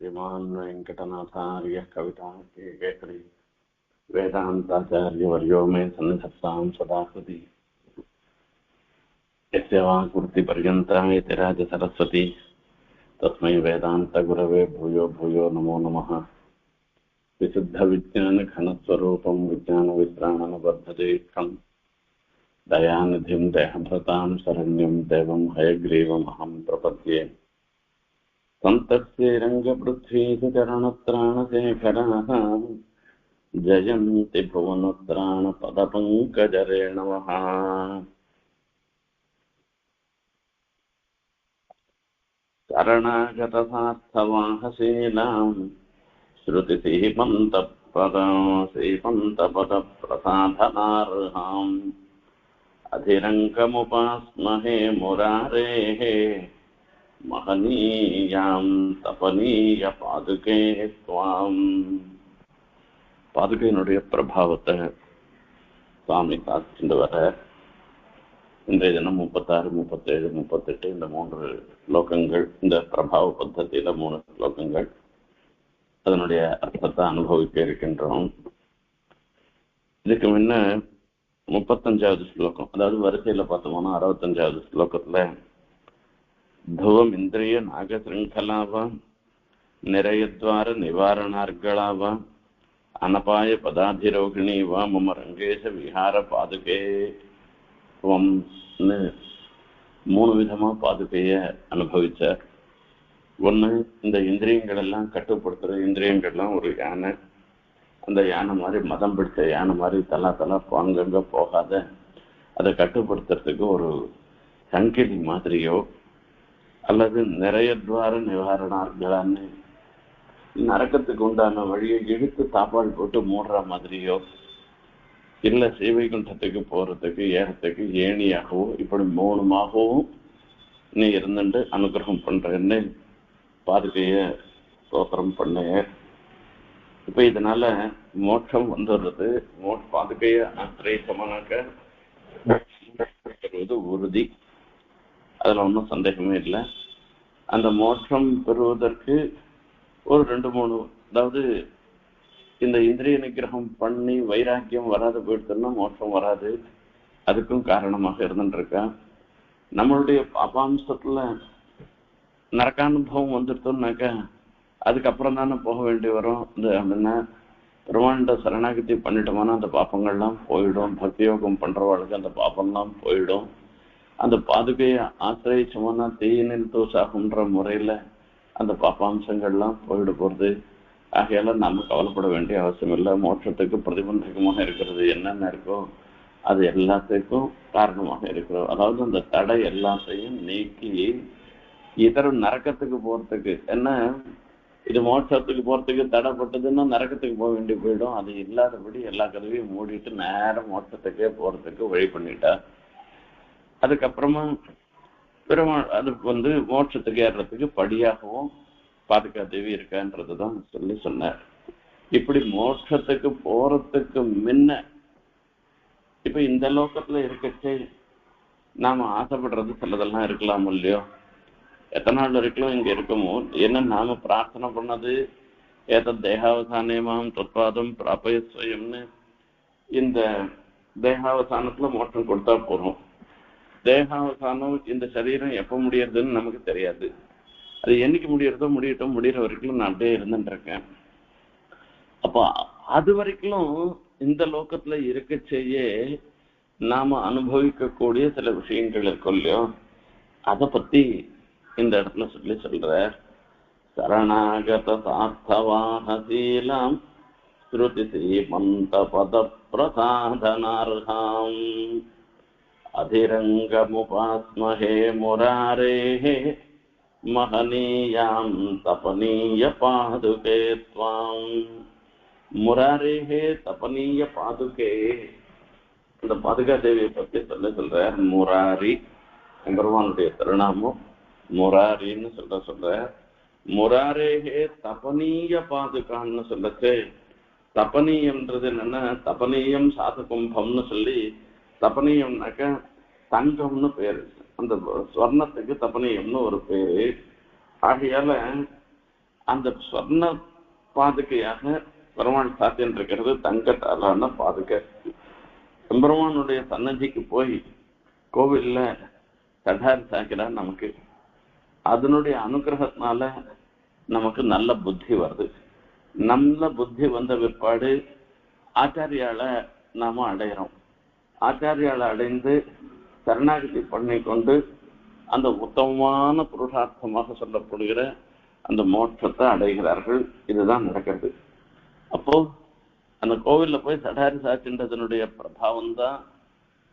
श्रीमान् वेङ्कटनाथार्यः कविताकेसरी वेदान्ताचार्यवर्यो मे सन्निधत्तां सदा हृदि यस्य वाक्कृतिपर्यन्ता यतिराजसरस्वती तस्मै वेदान्तगुरवे भूयो भूयो नमो नमः। विशुद्धविज्ञानघनस्वरूपं विज्ञानवित्राणनबद्धदीक्षं दयानिधिं देहभृतां शरण्यं देवं हयग्रीवमहं प्रपद्ये। सन्तस्यैरङ्गपृथ्वीषु चरणत्राणशेखराः जयन्ति भुवनत्राणपदपङ्कजरेणवः। शरणागतसार्थवाहशीलां श्रुतिसीमन्तपदप्रसाधनार्हाम् अधिरङ्गमुपास्महे मुरारेः महनीयां तपनीय पादुके त्वाम्. பாதுகையினுடைய பிரபாவத்தை சுவாமி காத்துட்டு வர இன்றைய தினம் 36, 37, 38 இந்த 3 ஸ்லோகங்கள், இந்த பிரபாவ பத்தத்தில 3 ஸ்லோகங்கள், அதனுடைய அர்த்தத்தை அனுபவிக்க இருக்கின்றோம். இதுக்கு முன்ன 35வது ஸ்லோகம், அதாவது வரிசையில பார்த்தோம்னா 65வது ஸ்லோகத்துல துவம் இந்திரிய நாகசிருங்கலாவா நிறையத்வார நிவாரணார்களாவா அனபாய பதாதிரோகிணி வா மம ரங்கேஷ விஹார பாதுகே துவம்னு 3 விதமா பாதுகைய அனுபவிச்சார். ஒண்ணு, இந்த இந்திரியங்கள் எல்லாம் கட்டுப்படுத்துற இந்திரியங்கள்லாம் ஒரு யானை, அந்த யானை மாதிரி மதம் பிடிச்ச யானை மாதிரி தலா அங்கங்க போகாத அதை கட்டுப்படுத்துறதுக்கு ஒரு சங்கிலி மாதிரியோ அல்லது நிறைய துவார நிவாரணார்களான்னு நரக்கத்துக்கு உண்டான வழியை இழுத்து தாப்பாடு போட்டு மூடுற மாதிரியோ இல்ல ஸ்ரீவைகுண்டத்துக்கு போறதுக்கு ஏறத்துக்கு ஏணியாகவோ இப்படி 3மாகவும் நீ இருந்துட்டு அனுகிரகம் பண்றேன்னு பாதுகைய ஸ்தோத்திரம் பண்ண. இப்ப இதனால மோட்சம் வந்துடுறது. பாதுகைய ஆசிரியமானாக்க உறுதி, அதுல ஒன்றும் சந்தேகமே இல்லை. அந்த மோட்சம் பெறுவதற்கு ஒரு 2-3, அதாவது இந்த இந்திரிய நிகிரகம் பண்ணி வைராக்கியம் வராது போயிடுச்சுன்னா மோட்சம் வராது. அதுக்கும் காரணமாக இருந்துருக்கா. நம்மளுடைய அபாம்சத்துல நரக்கானுபவம் வந்துடுத்தோம்னாக்கா அதுக்கப்புறம் தானே போக வேண்டி வரும். இந்த அப்படின்னா பெருமாண்ட சரணாகதி பண்ணிட்டோம்னா அந்த பாப்பங்கள்லாம் போயிடும். பக்தியோகம் பண்றவாளுக்கு அந்த பாப்பம்லாம் போயிடும். அந்த பாதுகையை ஆசிரியச்சோம்னா தீயினில் தூசாகுன்ற முறையில அந்த பாப்பாம்சங்கள்லாம் போயிட போறது. ஆகையால நாம கவலைப்பட வேண்டிய அவசியம் இல்லை. மோட்சத்துக்கு பிரதிபந்தகமாக இருக்கிறது என்னென்ன இருக்கோ அது எல்லாத்துக்கும் காரணமாக இருக்கிறோம். அதாவது அந்த தடை எல்லாத்தையும் நீக்கி இதர நரக்கத்துக்கு போறதுக்கு, என்ன இது மோட்சத்துக்கு போறதுக்கு தடைப்பட்டதுன்னா நரக்கத்துக்கு போக வேண்டி போயிடும். அது இல்லாதபடி எல்லா கதவையும் மூடிட்டு நேரம் மோட்சத்துக்கே போறதுக்கு வழி பண்ணிட்டா. அதுக்கப்புறமா பெருமாள் அது மோட்சத்துக்கு ஏறுறதுக்கு படியாகவும் பாதுகா தேவி இருக்கான்றதுதான் சொன்னார். இப்படி மோட்சத்துக்கு போறதுக்கு முன்ன இப்ப இந்த லோகத்துல இருக்கச்சே நாம ஆசைப்படுறது சிலதெல்லாம் இருக்கலாம் இல்லையோ. எத்தனை நாள் வரைக்கும் இங்க இருக்கமோ என்ன நாம பிரார்த்தனை பண்ணது ஏத தேகாவசானேமாம் தொற்பாதம் பிராபயஸ்வயம்னு இந்த தேகாவசானத்துல மோட்சம் கொடுத்தா போறோம். தேகாவசானம் இந்த சரீரம் எப்ப முடியறதுன்னு நமக்கு தெரியாது. அது என்னைக்கு முடியறதோ முடியட்டும், முடிகிற வரைக்கும் நான் அப்படியே இருந்துட்டு இருக்கேன். அப்போ அது வரைக்கும் இந்த லோகத்துல இருக்க செய்ய நாம அனுபவிக்கக்கூடிய சில விஷயங்கள் இருக்கும் இல்லையோ, அதை பத்தி இந்த இடத்துல சொல்ற சரணாகத சார்த்தவாஹசீலாம் ஸ்ருதி சீமந்த பத பிரசாதனார்ஹாம் அதிரங்கமுபாஸ்மஹே முராரேஹ மஹனீயாம் தபனீய பாதுகே த்வாம். முராரேஹே தபனீய பாதுகே, இந்த பாதுகா தேவியை பத்தி சொல்ற முராரி பெருமானுடைய திருநாமம் முராரின்னு சொல்ற முராரேஹே தபனீய பாதுகான்னு சொல்லச்சு. தபனீயம்ன்றது என்னன்னா தபனீயம் சாதுகும்பம்னு சொல்லி, தபனீயம்னாக்க தங்கம்னு பேரு, அந்த ஸ்வர்ணத்துக்கு தபனீயம்னு ஒரு பேரு. ஆகையால அந்த சொர்ண பாதுகையாக பெருமாள் சாத்தின்னு இருக்கிறது தங்கத்தாலான பாதுகை. எம்பெருமானுடைய சன்னதிக்கு போய் கோவில்ல சடாரி சாய்க்கிறார். நமக்கு அதனுடைய அனுகிரகத்தினால நமக்கு நல்ல புத்தி வருது. நல்ல புத்தி வந்த பிற்பாடு ஆச்சாரியால நாம அடையிறோம். ஆச்சாரியால அடைந்து சரணாகதி பண்ணி கொண்டு அந்த உத்தமமான புருஷார்த்தமாக சொல்லப்படுகிற அந்த மோட்சத்தை அடைகிறார்கள். இதுதான் நடக்கிறது. அப்போ அந்த கோவில்ல போய் சடாரி சாட்சின்றதனுடைய பிரபாவம் தான்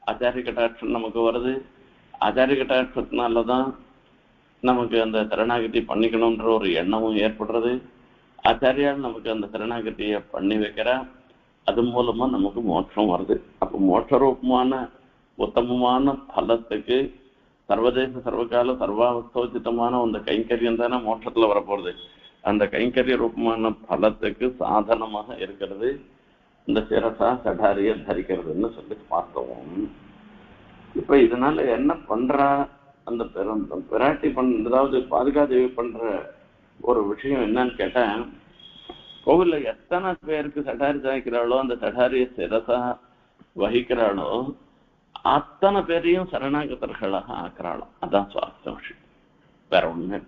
ஆச்சாரிய கட்டாட்சம் நமக்கு வருது. ஆச்சாரிய கட்டாட்சத்தினாலதான் நமக்கு அந்த சரணாகதி பண்ணிக்கணும்ன்ற ஒரு எண்ணமும் ஏற்படுறது. ஆச்சாரியால் நமக்கு அந்த சரணாகதியை பண்ணி வைக்கிற அது மூலமா நமக்கு மோட்சம் வருது. அப்போ மோட்ச ரூபமான உத்தமமான பலத்துக்கு சர்வதேச சர்வகால சர்வாவஸ்தோச்சிதமான அந்த கைங்கரியம் தானே மோட்சத்துல வரப்போறது. அந்த கைங்கரிய ரூபமான பலத்துக்கு சாதனமாக இருக்கிறது இந்த சிரசா சடாரிய தரிக்கிறதுன்னு சொல்லி பார்த்தோம். இப்ப இதனால என்ன பண்றா அந்த பிராட்டி அதாவது பாதுகாதேவி பண்ற ஒரு விஷயம் என்னன்னு கேட்டா, கோவில்ல எத்தனை பேருக்கு சடாரி சாய்க்கிறாளோ அந்த சடாரிய சிரசா வகிக்கிறாளோ அத்தனை பேரையும் சரணாகதர்களாக ஆக்குறாளாம். அதான் சுவாச விஷயம், வேற ஒண்ணு.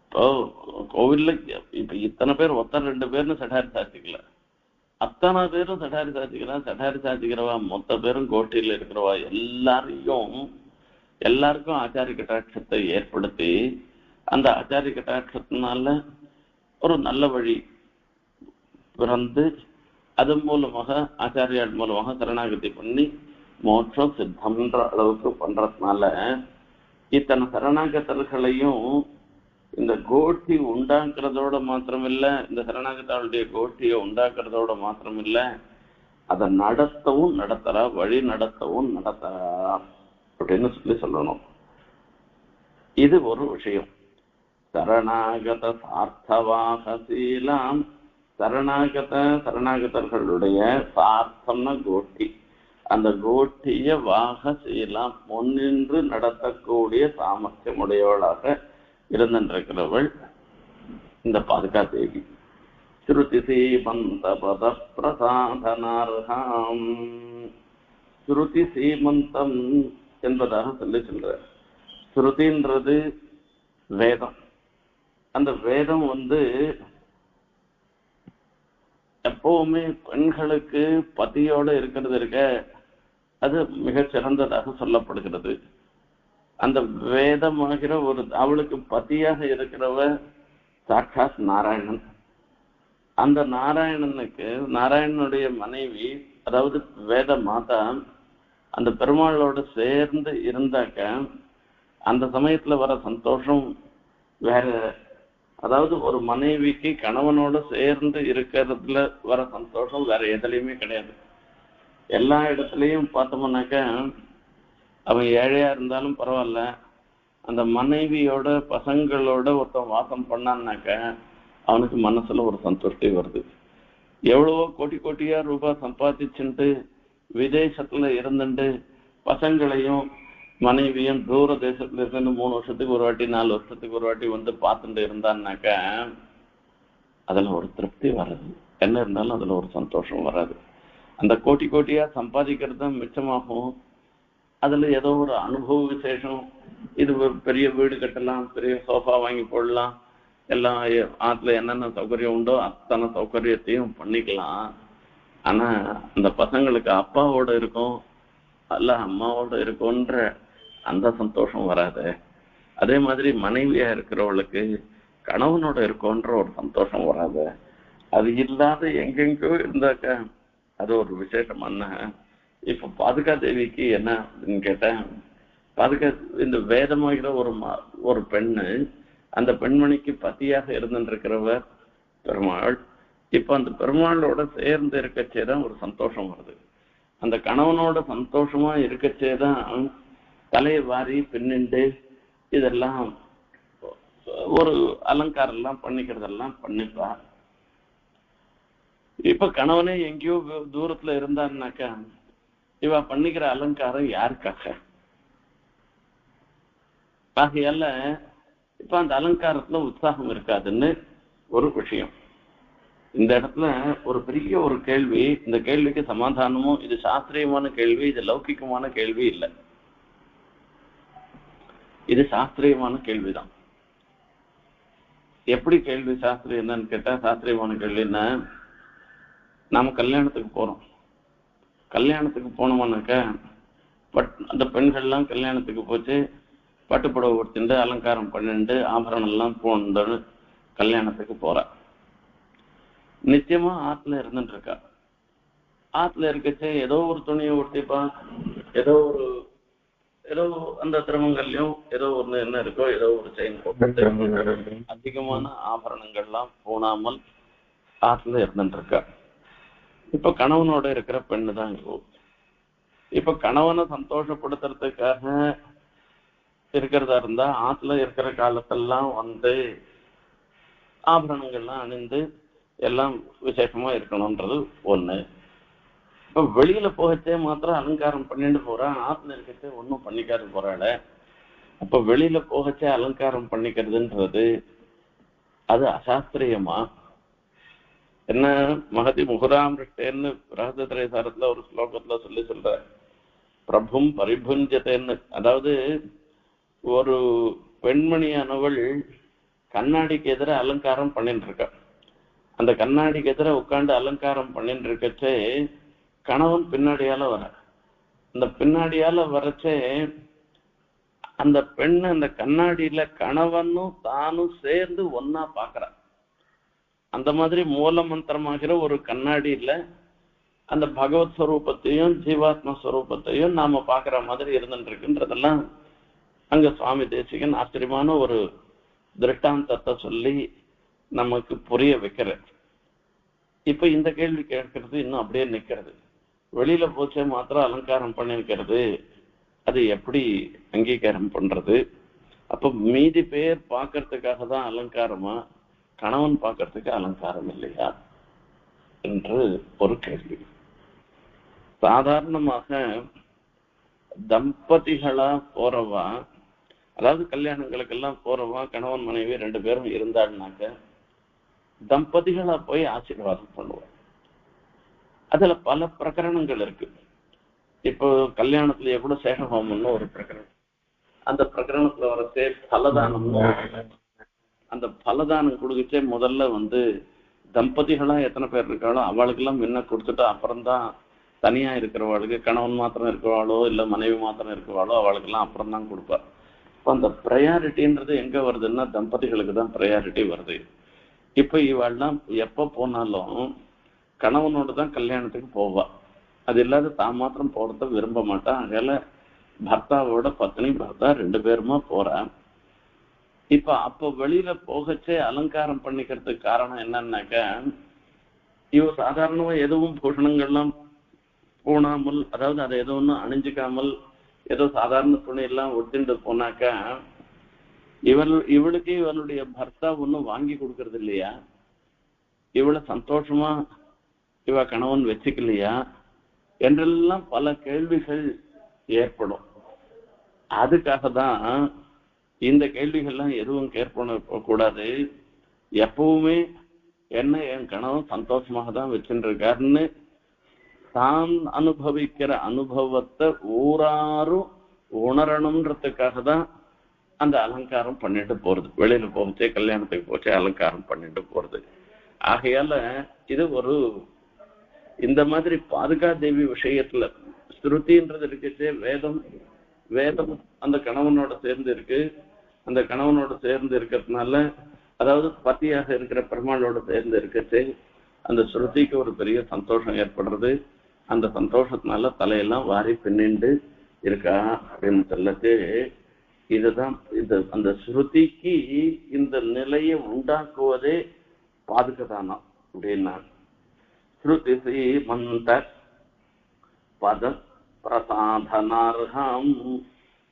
இப்போ கோவில்ல இப்ப இத்தனை பேர் ஒருத்தர் 2 பேர்னு சடாரி சாத்திக்கல, அத்தனை பேரும் சடாரி சாத்திக்கிறான். சடாரி சாத்திக்கிறவா மொத்த பேரும் கோஷ்டியில இருக்கிறவா எல்லாருக்கும் ஆச்சாரிய கட்டாட்சத்தை ஏற்படுத்தி அந்த ஆச்சாரிய கட்டாட்சத்தினால ஒரு நல்ல வழி பிறந்து அது மூலமாக ஆச்சாரியால் மூலமாக சரணாகதி பண்ணி மோட்சம் சித்தம்ன்ற அளவுக்கு பண்றதுனால இத்தனை சரணாகத்தர்களையும் இந்த கோஷ்டி உண்டாக்குறதோட மாத்திரமில்ல, இந்த சரணாகத்தாளுடைய கோஷ்டியை உண்டாக்குறதோட மாத்திரமில்ல, அதை நடத்தறா, வழி நடத்தறா அப்படின்னு சொல்லணும். இது ஒரு விஷயம். சரணாகத சார்த்தவாக சீலாம், சரணாகதர்களுடைய சார்த்தம்னா கோஷ்டி, அந்த கோஷ்டிய வாக சீலாம் முன்னின்று நடத்தக்கூடிய சாமர்த்தியம் உடையவளாக இருந்திருக்கிறவள் இந்த பாதுகாதேவி. ஸ்ருதி சீமந்த பத பிரசாதனார்ஹாம். ஸ்ருதி சீமந்தம் என்பதாக சொல்ற ஸ்ருதின்றது வேதம். அந்த வேதம் எப்பவுமே பெண்களுக்கு பத்தியோட இருக்கிறது இருக்க அது மிகச் சிறந்ததாக சொல்லப்படுகிறது. அந்த வேதமாகிற ஒரு அவளுக்கு பத்தியாக இருக்கிறவ சாட்சாத் நாராயணன். அந்த நாராயணனுடைய மனைவி அதாவது வேத மாதா அந்த பெருமாளோட சேர்ந்து இருந்தாக்க அந்த சமயத்துல வர சந்தோஷம் வேற. அதாவது ஒரு மனைவிக்கு கணவனோட சேர்ந்து இருக்கிறதுல வர சந்தோஷம் வேற எதுலையுமே கிடையாது. எல்லா இடத்துலயும் பார்த்தோம்னாக்க அவன் ஏழையா இருந்தாலும் பரவாயில்ல, அந்த மனைவியோட பசங்களோட ஒருத்தன் வாசம் பண்ணான்னாக்க அவனுக்கு மனசுல ஒரு சந்தோஷ்டி வருது. எவ்வளவோ கோட்டியா ரூபாய் சம்பாதிச்சுட்டு விதேசத்துல இருந்துட்டு பசங்களையும் மனைவியும் தூர தேசத்துல இருந்து 3 வருஷத்துக்கு ஒரு வாட்டி 4 வருஷத்துக்கு ஒரு வாட்டி பார்த்துட்டு இருந்தான்னாக்க அதுல ஒரு திருப்தி வராது. என்ன இருந்தாலும் அதுல ஒரு சந்தோஷம் வராது. அந்த கோட்டியா சம்பாதிக்கிறது தான் மிச்சமாகும். அதுல ஏதோ ஒரு அனுபவ விசேஷம், இது பெரிய வீடு கட்டலாம், பெரிய சோஃபா வாங்கி போடலாம், எல்லாம் ஆத்துல என்னென்ன சௌகரியம் உண்டோ அத்தனை சௌகரியத்தையும் பண்ணிக்கலாம். ஆனா அந்த பசங்களுக்கு அப்பாவோட இருக்கும் அல்ல அம்மாவோட இருக்கும்ன்ற அந்த சந்தோஷம் வராது. அதே மாதிரி மனைவியா இருக்கிறவளுக்கு கணவனோட இருக்கும்ன்ற ஒரு சந்தோஷம் வராது. அது இல்லாத எங்கெங்கோ இருந்தாக்க அது ஒரு விசேஷம். இப்ப பாதுகாதேவிக்கு என்ன அப்படின்னு கேட்டேன், இந்த வேதமாகிற ஒரு பெண்ணு, அந்த பெண்மணிக்கு பத்தியாக இருந்துருக்கிறவர் பெருமாள். இப்ப அந்த பெருமாளோட சேர்ந்து இருக்கச்சேதான் ஒரு சந்தோஷம் வருது. அந்த கணவனோட சந்தோஷமா இருக்கச்சேதான் தலையை வாரி பின்னிண்டு இதெல்லாம் ஒரு அலங்காரம் எல்லாம் பண்ணிக்கிறதெல்லாம் பண்ணிப்பா. இப்ப கணவனே எங்கேயோ தூரத்துல இருந்தான்னாக்கா இவ பண்ணிக்கிற அலங்காரம் யாருக்காக? ஆகையால இப்ப அந்த அலங்காரத்துல உற்சாகம் இருக்காதுன்னு ஒரு விஷயம். இந்த இடத்துல ஒரு பெரிய ஒரு கேள்வி, இந்த கேள்விக்கு சமாதானமும் இது சாஸ்திரியமான கேள்வி, இது லௌகிகமான கேள்வி இல்லை, இது சாஸ்திரியமான கேள்விதான். எப்படி கேள்வி சாஸ்திரம் என்னன்னு கேட்டா, சாஸ்திரியமான கேள்வின்னா, நாம கல்யாணத்துக்கு போறோம், கல்யாணத்துக்கு போனோம்னாக்கா அந்த பெண்கள்லாம் கல்யாணத்துக்கு போச்சு பட்டுப்புடவை கொடுத்துட்டு அலங்காரம் பண்ணிட்டு ஆபரணம் எல்லாம் போண்டு கல்யாணத்துக்கு போறா. நிச்சயமா ஆத்துல இருந்துட்டு இருக்கா. ஆத்துல இருக்கச்சே ஏதோ ஒரு துணியை உடுத்திப்பா, ஏதோ அந்த திருமங்கல்யம் ஏதோ ஒண்ணு என்ன இருக்கோ ஏதோ ஒரு செயின் போட்டு அதிகமான ஆபரணங்கள்லாம் போனாமல் ஆத்துல இருந்துட்டு இருக்கா. இப்ப கணவனோட இருக்கிற பெண்ணு தான் இருக்கும். இப்ப கணவனை சந்தோஷப்படுத்துறதுக்காக இருக்கிறதா இருந்தா ஆத்துல இருக்கிற காலத்தெல்லாம் ஆபரணங்கள்லாம் அணிந்து எல்லாம் விசேஷமா இருக்கணும்ன்றது ஒண்ணு. இப்ப வெளியில போகச்சே மாத்திரம் அலங்காரம் பண்ணிட்டு போறான், ஆத்துல இருக்கச்சே ஒன்னும் பண்ணிக்காது போறாள. அப்ப வெளியில போகச்சே அலங்காரம் பண்ணிக்கிறதுன்றது அது அசாஸ்திரியமா? என்ன மகதி முகுராமிருஷ்டேன்னு ரகசியத்திரைசாரத்துல ஒரு ஸ்லோகத்துல சொல்ற பிரபும் பரிபுஞ்சத்தேன்னு, அதாவது ஒரு பெண்மணியானவள் கண்ணாடிக்கு எதிர அலங்காரம் பண்ணிட்டு இருக்கா. அந்த கண்ணாடிக்கு எதிர உட்காந்து அலங்காரம் பண்ணிட்டு இருக்கச்சே கணவன் பின்னாடியால வர, அந்த பின்னாடியால வரச்சே அந்த பெண்ணு அந்த கண்ணாடியில கணவனும் தானும் சேர்ந்து ஒன்னா பாக்குறான். அந்த மாதிரி மூல மந்திரமாகிற ஒரு கண்ணாடியில அந்த பகவத் ஸ்வரூபத்தையும் ஜீவாத்ம ஸ்வரூபத்தையும் நாம பாக்குற மாதிரி இருந்துட்டு இருக்குன்றதெல்லாம் அங்க சுவாமி தேசிகன் ஆச்சரியமான ஒரு திருஷ்டாந்தத்தை சொல்லி நமக்கு புரிய வைக்கிற. இப்ப இந்த கேள்வி கேட்கறது இன்னும் அப்படியே நிக்கிறது. வெளியில போச்சே மாத்திரம் அலங்காரம் பண்ணிருக்கிறது அது எப்படி அங்கீகாரம் பண்றது? அப்ப மீதி பேர் பாக்கிறதுக்காக தான் அலங்காரமா, கணவன் பாக்கிறதுக்கு அலங்காரம் இல்லையா என்று ஒரு கேள்வி. சாதாரணமாக தம்பதிகளா போறவா, அதாவது கல்யாணங்களுக்கெல்லாம் போறவா கணவன் மனைவி 2 பேரும் இருந்தாள்னாக்க தம்பதிகளா போய் ஆசீர்வாதம் பண்ணுவோம். அதுல பல பிரகரணங்கள் இருக்கு. இப்போ கல்யாணத்திலேயே கூட சேஷஹோமம்னு ஒரு பிரகரணம், அந்த பிரகரணத்துல வரச்சே பலதானம், அந்த பலதானம் கொடுக்கச்சே முதல்ல தம்பதிகளா எத்தனை பேர் இருக்காளோ அவளுக்கெல்லாம் முன்ன கொடுத்துட்டு அப்புறம்தான் தனியா இருக்கிறவாளுக்கு, கணவன் மாத்திரம் இருக்கிறவாளோ இல்ல மனைவி மாத்திரம் இருக்கிறவாளோ அவளுக்கெல்லாம் அப்புறம் தான் கொடுப்பார். இப்போ அந்த ப்ரையாரிட்டின்றது எங்க வருதுன்னா தம்பதிகளுக்கு தான் ப்ரையாரிட்டி வருது. இப்ப இவாள்லாம் எப்ப போனாலும் கணவனோட தான் கல்யாணத்துக்கு போவா, அது இல்லாத தான் மாத்திரம் போறத விரும்ப மாட்டான். அதனால பர்த்தாவோட பத்னி பர்த்தா 2 பேருமா போறா. இப்ப அப்ப வெளியில போகச்சே அலங்காரம் பண்ணிக்கிறதுக்கு காரணம் என்னன்னாக்க, இவ சாதாரணமா எதுவும் பூஷணங்கள்லாம் போனாமல், அதாவது அதை ஏதோ ஒன்றும் அணிஞ்சிக்காமல் ஏதோ சாதாரண துணி எல்லாம் ஒட்டிண்டு போனாக்கா இவளுக்கு இவனுடைய பர்த்தா ஒன்றும் வாங்கி கொடுக்கறது இல்லையா, இவளை சந்தோஷமா இவ கணவன் வச்சுக்கலையா என்றெல்லாம் பல கேள்விகள் ஏற்படும். அதுக்காக தான் இந்த கேள்விகள்லாம் எதுவும் கேட்ப கூடாது. எப்பவுமே என்ன என் கணவன் சந்தோஷமாக தான் வச்சுட்டு இருக்காருன்னு தான் அனுபவிக்கிற அனுபவத்தை ஊராரும் உணரணும்ன்றதுக்காக தான் அந்த அலங்காரம் பண்ணிட்டு போறது. வெளியில போச்சே கல்யாணத்துக்கு போச்சே அலங்காரம் பண்ணிட்டு போறது. ஆகையால இது ஒரு இந்த மாதிரி பாதுகா தேவி விஷயத்துல ஸ்ருதின்றது இருக்குச்சே, வேதம் அந்த கணவனோட சேர்ந்து இருக்கு. அந்த கணவனோட சேர்ந்து இருக்கிறதுனால, அதாவது பத்தியாக இருக்கிற பெருமாளோட சேர்ந்து இருக்கச்சே அந்த ஸ்ருதிக்கு ஒரு பெரிய சந்தோஷம் ஏற்படுறது. அந்த சந்தோஷத்தினால தலையெல்லாம் வாரி பின்னிண்டு இருக்கா அப்படின்னு சொல்லச்சு. இதுதான் அந்த ஸ்ருதிக்கு இந்த நிலையை உண்டாக்குவதே பாதுகாதானம் அப்படின்னா. ஸ்ருதி சீமந்த பத பிரசாதனார்ஹம்,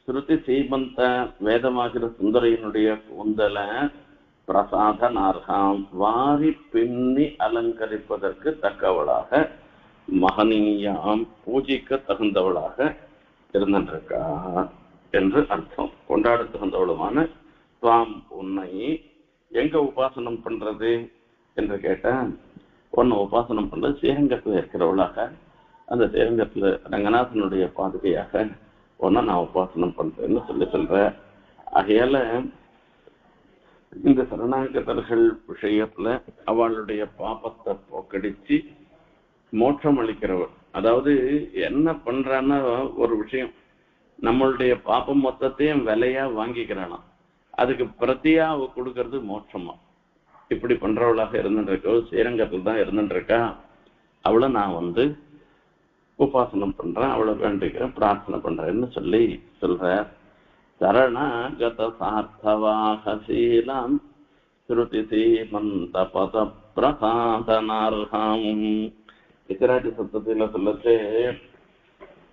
ஸ்ருதி சீமந்த வேதமாகிற சுந்தரையினுடைய கூந்தல பிரசாதனார்ஹம் வாரி பின்னி அலங்கரிப்பதற்கு தக்கவளாக, மகனீயாம் பூஜிக்க தகுந்தவளாக இருந்திருக்கா என்று அர்த்தம். கொண்டாட தகுந்தவளுமான துவாம் உன்னை எங்க உபாசனம் பண்றது என்று கேட்டேன். உன்னை உபாசனம் பண்றது ஸ்ரீரங்கத்துல இருக்கிறவளாக, அந்த ஸ்ரீரங்கத்துல ரங்கநாதனுடைய பாதுகையாக உன்னை நான் உபாசனம் பண்றேன்னு சொல்ற. ஆகையால இந்த சரணாகதர்கள் விஷயத்துல அவளுடைய பாபத்தை போக்கடிச்சு மோட்சம் அளிக்கிறவர். அதாவது என்ன பண்றான்னா, ஒரு விஷயம் நம்மளுடைய பாப்பம் மொத்தத்தையும் விலையா வாங்கிக்கிறானா, அதுக்கு பிரத்தியா அவ கொடுக்கறது மோட்சமா. இப்படி பண்றவளாக இருந்துருக்கோ, ஸ்ரீரங்கத்தில் தான் இருந்துருக்கா. அவளை நான் உபாசனம் பண்றேன், அவளை வேண்டிக்கிறேன், பிரார்த்தனை பண்றேன்னு சொல்ற. சரணாகத சார்த்தவாகசீலம் ஸ்ருதி சீமந்த பத பிரசாதனார்ஹம். இத்தராட்டி சப்தத்தில சொல்லச்சே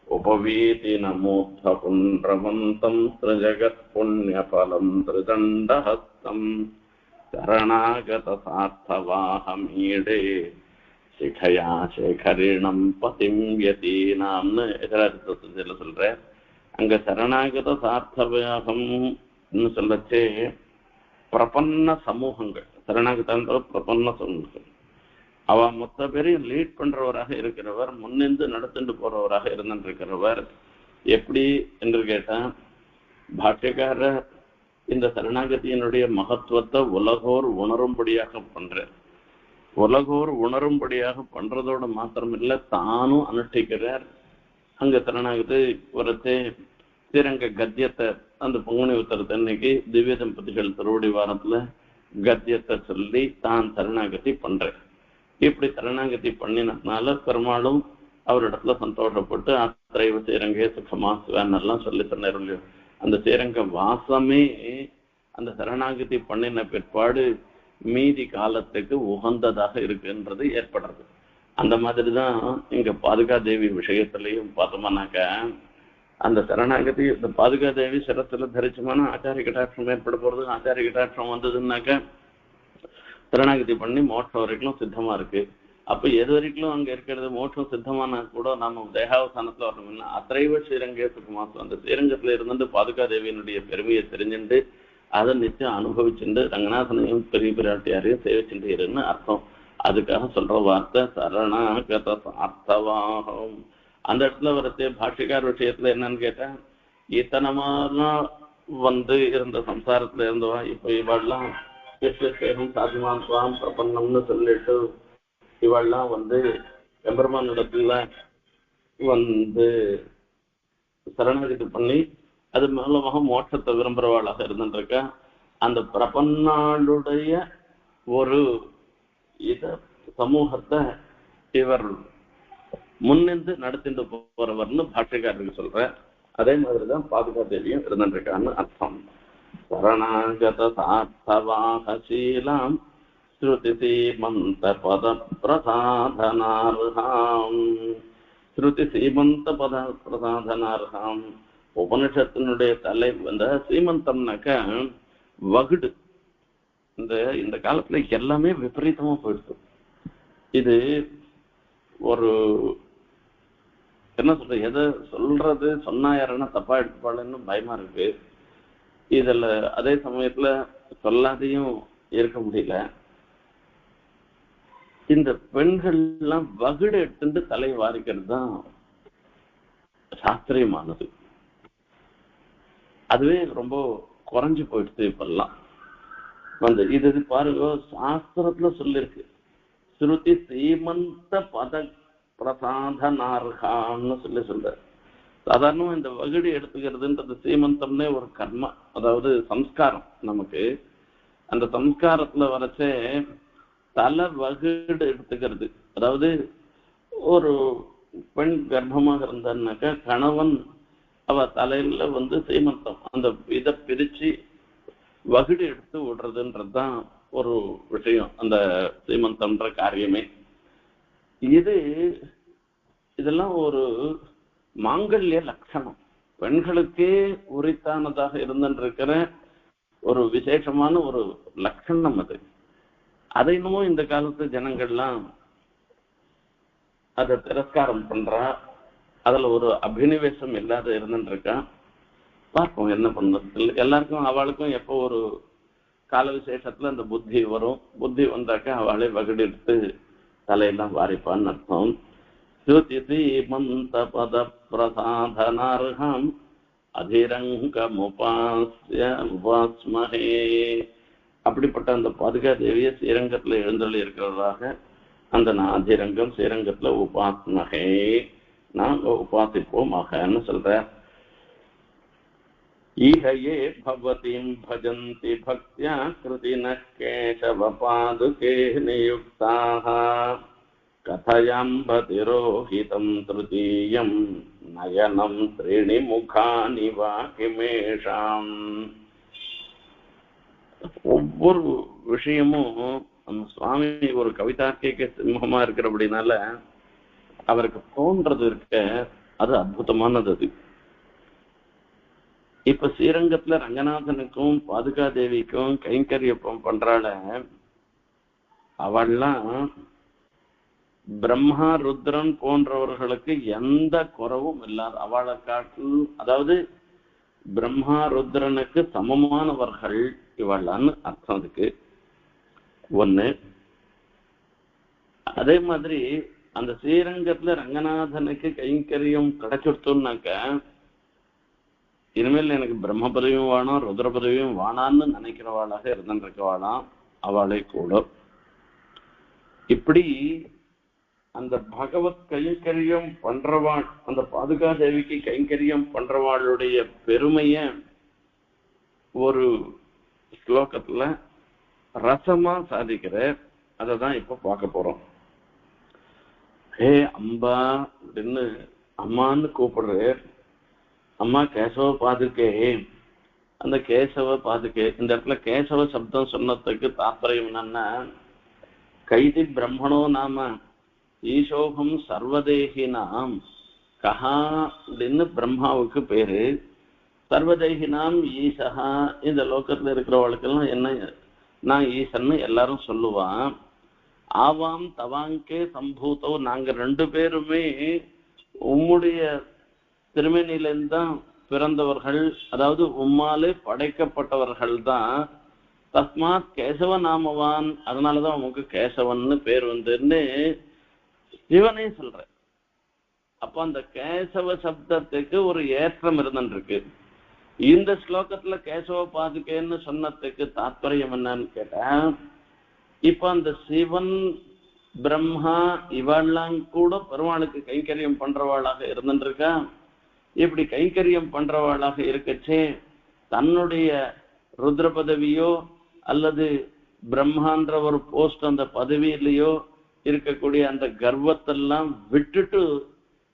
உபவீதி நமூர்த்த புண்ரவந்தம் திரிஜகத் புண்ணியபலம் திரிதண்டஹஸ்தம் சரணாகத சார்த்தவாகமீடே சிகையா சேகரிணம் பதிம் யதீனாம்னு எதிராட்டி சப்தத்தில சொல்ற. அங்க சரணாகத சார்த்தவாகம்னு சொல்லச்சே பிரபன்ன சமூகங்கள், சரணாகத பிரபன்ன சமூகங்கள். அவ மொத்த பேரையும் லீட் பண்றவராக இருக்கிறவர், முன்னின்று நடத்திட்டு போறவராக இருந்திருக்கிறவர். எப்படி என்று கேட்டா, பாஷ்யக்காரர் இந்த சரணாகதியினுடைய மகத்துவத்தை உலகோர் உணரும்படியாக பண்ற. உலகோர் உணரும்படியாக பண்றதோடு மாத்திரமில்லை, தானும் அனுஷ்டிக்கிறார். அங்க சரணாகதி வரச்சே ஸ்ரீரங்க கத்தியத்தை, அந்த பங்குனி உத்தரத்து அன்னைக்கு திவ்ய தம்பதிகள் திருவடி வாரத்துல கத்தியத்தை சொல்லி தான் சரணாகதி பண்றேன். இப்படி சரணாகதி பண்ணினதுனால பெருமாளும் அவரிடத்துல சந்தோஷப்பட்டு அத்திரைவ ஸ்ரீரங்கே சுகமா சிவன்னெல்லாம் சொல்லி சொன்னார் இல்லையோ. அந்த ஸ்ரீரங்க வாசமே அந்த சரணாகதி பண்ணின பிற்பாடு மீதி காலத்துக்கு உகந்ததாக இருக்குன்றது ஏற்படுறது. அந்த மாதிரிதான் இங்க பாதுகாதேவி விஷயத்திலையும் பார்த்தோம்னாக்க, அந்த சரணாகதி இந்த பாதுகாதேவி சிரத்துல தரிச்சமான ஆச்சாரிய கட்டாட்சம் ஏற்பட போறது. ஆச்சாரிய கட்டாட்சம் வந்ததுன்னாக்க சரணாகதி பண்ணி மோட்சம் வரைக்கும் சித்தமா இருக்கு. அப்ப எது வரைக்கும் அங்க இருக்கிறது மோட்சம் சித்தமான கூட நம்ம தேகாவசானத்துல வரணும்னா அத்திரைவ ஸ்ரீரங்கே சுகுமாசம், அந்த ஸ்ரீரங்கத்துல இருந்து பாதுகாதேவியினுடைய பெருமையை தெரிஞ்சுட்டு அதை நிச்சயம் அனுபவிச்சுட்டு ரங்கநாதனையும் பெரிய பிராட்டியாரையும் சேவிச்சுட்டு இருன்னு அர்த்தம். அதுக்காக சொல்ற வார்த்தை சரணாகத சார்த்தவாகம். அந்த இடத்துல வரத்தே பாஷ்யக்கார விஷயத்துல என்னன்னு கேட்டேன், இத்தனமாலாம் இருந்த சம்சாரத்துல இருந்தவா இப்ப இவாள்லாம் விஸ்வசேகம் சாதிமான் பிரபன்னம்னு சொல்லிட்டு இவாள்லாம் எம்பெருமான் இடத்துல சரணாகதி பண்ணி அது மூலமாக மோட்சத்தை விரும்புறவாளாக இருந்துருக்க. அந்த பிரபன்னாளுடைய ஒரு சமூகத்தை இவர் முன்னின்று நடத்திட்டு போறவர்னு பாஷ்யக்காரருக்கு சொல்ற. அதே மாதிரிதான் பாதுகாதேவியும் இருந்துருக்கான்னு அர்த்தம். சரணாகத சார்த்தவாகசீலம் ஸ்ருதி சீமந்த பத பிரசாதனார்ஹாம். ஸ்ருதி சீமந்த பத பிரசாதனார்ஹாம். உபனிஷத்தினுடைய தலை சீமந்தம்னாக்க வகுடு. இந்த காலத்துல எல்லாமே விபரீதமா போயிடுச்சு. இது ஒரு என்ன சொல்ற, எதை சொல்றது சொன்னா யாருன்னா தப்பா எடுத்துப்பாளுன்னு பயமா இருக்கு. இதுல அதே சமயத்துல சொல்லாதையும் இருக்க முடியல. இந்த பெண்கள் எல்லாம் வகுடு எடுத்துட்டு தலை வாரிக்கிறது தான் சாஸ்திரியமானது. அதுவே ரொம்ப குறைஞ்சு போயிடுச்சு இப்பெல்லாம். இது பாருங்க, சாஸ்திரத்துல சொல்லிருக்கு ஸ்ருதி சீமந்த பத பிரசாதனார்ஹான்னு சொல்ற. சாதாரணமா இந்த வகுடு எடுத்துக்கிறதுன்றது சீமந்தம்னே ஒரு கர்மா, அதாவது சம்ஸ்காரம். நமக்கு அந்த சம்ஸ்காரத்துல வரச்சே தலை வகுடு எடுத்துக்கிறது. அதாவது ஒரு பெண் கர்ப்பமாக இருந்தான்னாக்கா கணவன் அவ தலையில சீமந்தம் அந்த இதை பிரிச்சு வகுடு எடுத்து விடுறதுன்றதுதான் ஒரு விஷயம், அந்த சீமந்தம்ன்ற காரியமே. இதெல்லாம் ஒரு மாங்கல்ய லட்சணம், பெண்களுக்கே உரித்தானதாக இருந்திருக்கிற ஒரு விசேஷமான ஒரு லட்சணம் அது. அதை இன்னமும் இந்த காலத்து ஜனங்கள்லாம் அதை திரஸ்காரம் பண்றா. அதுல ஒரு அபினிவேசம் இல்லாத இருந்துருக்கான். பார்ப்போம் என்ன பண்றது. எல்லாருக்கும் அவளுக்கும் எப்போ ஒரு கால விசேஷத்துல அந்த புத்தி வரும். புத்தி வந்தாக்க அவளை வகுடெடுத்து தலையெல்லாம் வாரிப்பான்னு அர்த்தம். ஸ்ருதிமந்த பத பிரசாதனார்ஹம் அதிரங்கமுபாஸ்மஹே. அப்படிப்பட்ட அந்த பாதுகா தேவிய ஸ்ரீரங்கத்துல எழுந்தருளி இருக்கிறவராக அந்த அதிரங்கம் ஸ்ரீரங்கத்துல உபாஸ்மஹே, நாங்க உபாசிப்போமாகன்னு சொல்ற. ஈஹயே பவதீம் பஜந்தி பக்தியா கிருதின கேசவ பாதுகே நியுக்தாஹ கதயாம்பதிரோஹிதம் திருதீயம் நயனம் த்ரீணி முகானி வா கிமேஷாம். ஒவ்வொரு விஷயமும் நம்ம சுவாமி ஒரு கவிதார்க்கிக சிம்மமா இருக்கிறபடினால அவருக்கு தோன்றது இருக்க அது அற்புதமானது. அது இப்ப ஸ்ரீரங்கத்துல ரங்கநாதனுக்கும் பாதுகா தேவிக்கும் கைங்கரியப்பம் பண்றாள, அவள்லாம் பிரம்மா ருத்ரன் போன்றவர்களுக்கு எந்த குறவும் இல்லாத அவளை காட்டில், அதாவது பிரம்மா ருத்ரனுக்கு சமமானவர்கள் இவளான்னு அர்த்தம் அதுக்கு ஒண்ணு. அதே மாதிரி அந்த ஸ்ரீரங்கத்துல ரங்கநாதனுக்கு கைங்கரியம் கிடைச்சிடுத்தோம்னாக்க இனிமேல் எனக்கு பிரம்ம பதவியும் வேணும் ருத்ர பதவியும் வேணான்னு நினைக்கிறவாளாக இருந்திருக்கவாளாம் அவளை கூட. இப்படி அந்த பகவத் கைங்கரியம் பண்றவாள், அந்த பாதுகா தேவிக்கு கைங்கரியம் பண்றவாளுடைய பெருமைய ஒரு ஸ்லோகத்துல ரசமா சாதிக்கிற. அததான் இப்ப பார்க்க போறோம். ஹே அம்பா அப்படின்னு அம்மான்னு கூப்பிடுற. அம்மா கேசவ பாதுகே. அந்த கேசவ பாதுகே இந்த இடத்துல கேசவ சப்தம் சொன்னதுக்கு தாற்பயம் என்னன்னா, கைதி பிரம்மணோ நாம ஈசோகம் சர்வதேகினாம் கஹா அப்படின்னு பிரம்மாவுக்கு பேரு. சர்வதேகினாம் ஈசஹா, இந்த லோகத்துல இருக்கிறவளுக்கெல்லாம் என்ன நான் ஈசன்னு எல்லாரும் சொல்லுவான். ஆவாம் தவாங்கே சம்பூத்தோ, நாங்க ரெண்டு பேருமே உம்முடைய திருமேனியிலிருந்து தான் பிறந்தவர்கள், அதாவது உம்மாலே படைக்கப்பட்டவர்கள் தான். தஸ்மாத் கேசவ நாமவான், அதனாலதான் உனக்கு கேசவன்னு பேர் வந்துன்னு சிவனே சொல்ற. அப்ப அந்த கேசவ சப்தத்துக்கு ஒரு ஏற்றம் இருந்துருக்கு. இந்த ஸ்லோகத்துல கேசவ பாதுகேன்னு சொன்னதுக்கு தாற்பயம் என்னன்னு கேட்டா, இப்ப அந்த சிவன் பிரம்மா இவெல்லாம் கூட பெருமாளுக்கு கைங்கரியம் பண்றவாளாக இருந்துருக்கா. இப்படி கைங்கரியம் பண்றவாளாக இருக்கச்சே தன்னுடைய ருத்ர பதவியோ அல்லது பிரம்மான்ற ஒரு போஸ்ட் அந்த பதவியிலையோ இருக்கக்கூடிய அந்த கர்வத்தெல்லாம் விட்டுட்டு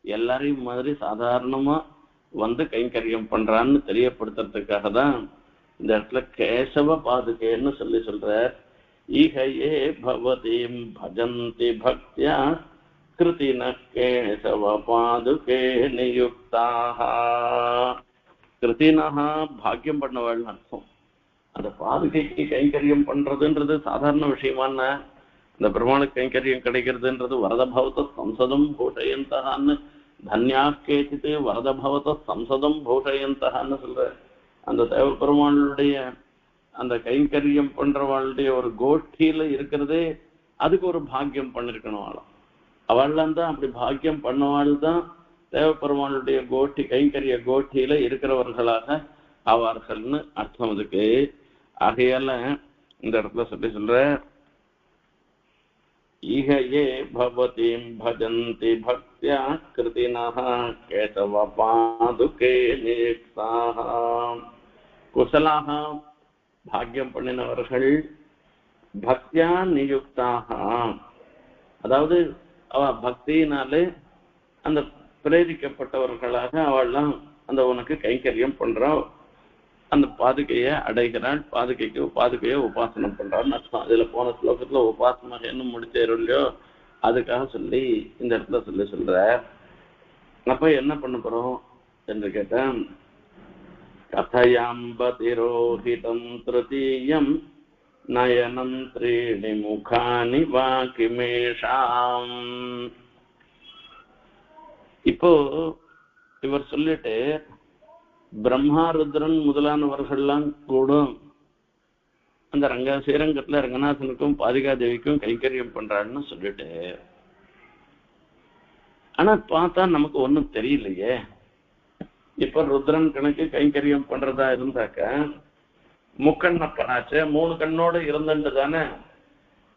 எல்லாரையும் மாதிரி சாதாரணமா வந்து கைங்கரியம் பண்றான்னு தெரியப்படுத்துறதுக்காக தான் இந்த இடத்துல கேசவ பாதுகேன்னு சொல்ற. ஈஹயே பவதீம் பஜந்தி பக்தியா கிருதின கேசவ பாதுகே நியுக்தாஹ. கிருதினஹா பாக்கியம் பண்ணவாள்னு அர்த்தம். அந்த பாதுகைக்கு கைங்கரியம் பண்றதுன்றது சாதாரண விஷயமான, அந்த பெருமாளுக்கு கைங்கரியம் கிடைக்கிறதுன்றது வரதபவத சம்சதம் பூஷயந்தகான்னு தன்யா கேச்சித்து வரதபவத சம்சதம் பூஷயந்தகான்னு சொல்ற. அந்த தேவ பெருமாளுடைய அந்த கைங்கரியம் பண்றவாளுடைய ஒரு கோஷ்டியில இருக்கிறதே அதுக்கு ஒரு பாக்கியம் பண்ணிருக்கணும். அவள்லாம் தான் அப்படி பாக்கியம் பண்ணவாள் தான் தேவ பெருமாளுடைய கோஷ்டி கைங்கரிய கோஷ்டியில இருக்கிறவர்களாக ஆவார்கள்னு அர்த்தம் அதுக்கு. ஆகையால இந்த இடத்துல சொல்ற ஈஹயே பவதீம் பஜந்தி பக்தியா கிருதினஹ கேசவ பாதுகே நியுக்தாஹ. குசலாக பாக்கியம் பண்ணினவர்கள் பக்தியா நியுக்தாக, அதாவது அவ பக்தியினாலே அந்த பிரேரிக்கப்பட்டவர்களாக அவள்லாம் அந்த உனக்கு கைங்கரியம் பண்றான், அந்த பாதுகையை அடைகிறாள், பாதுகையை உபாசனம் பண்றான்னு அர்த்தம். அதுல போன ஸ்லோகத்துல உபாசனன்னு முடிச்சேரும் இல்லையோ, அதுக்காக சொல்லி இந்த இடத்துல சொல்ற. அப்ப என்ன பண்ண போறோம் என்று கேட்டேன். கதயாம்பதிரோஹிதம் திருதீயம் நயனம் த்ரீணி முகானி வா கிமேஷாம். இப்போ இவர் சொல்லிட்டு பிரம்மா ருத்ரன் முதலானவர்கள்லாம் கூட அந்த ஸ்ரீரங்கத்துல ரங்கநாதனுக்கும் பாதுகாதேவிக்கும் கைங்கரியம் பண்றான்னு சொல்லிட்டு, ஆனா பார்த்தா நமக்கு ஒண்ணும் தெரியலையே. இப்ப ருத்ரன் கணக்கு கைங்கரியம் பண்றதா இருந்தாக்க முக்கண்ணப்பனாச்சு 3 கண்ணோட இருந்துட்டு தானே